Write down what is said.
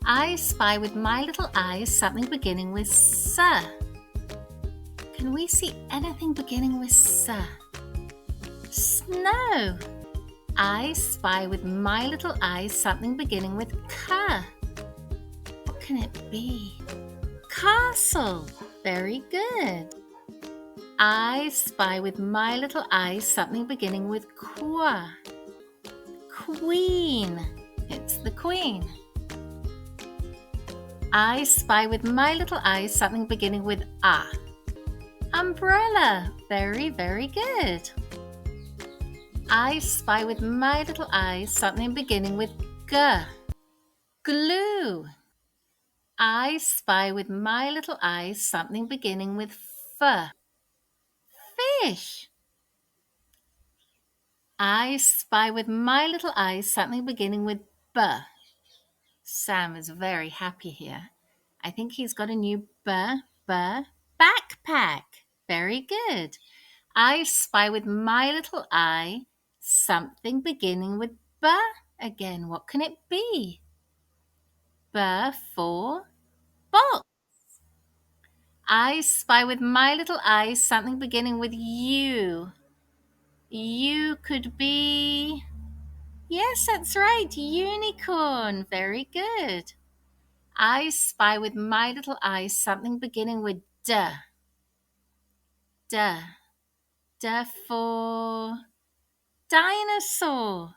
I spy with my little eyes something beginning with S. Can we see anything beginning with S? Snow. I spy with my little eyes something beginning with K. What can it be? Castle. Very good. I spy with my little eyes something beginning with Qu. Queen. It's the Queen. I spy with my little eyes something beginning with A. Umbrella. Very, very good. I spy with my little eyes something beginning with G. Glue. I spy with my little eyes something beginning with F. Fish. I spy with my little eyes something beginning with B. Sam is very happy here. I think he's got a new backpack. Very good. I spy with my little eye something beginning with B again. What can it be? B for box. I spy with my little eye something beginning with U. U could be... Yes, that's right, unicorn. Very good. I spy with my little eye something beginning with D. D. D for dinosaur.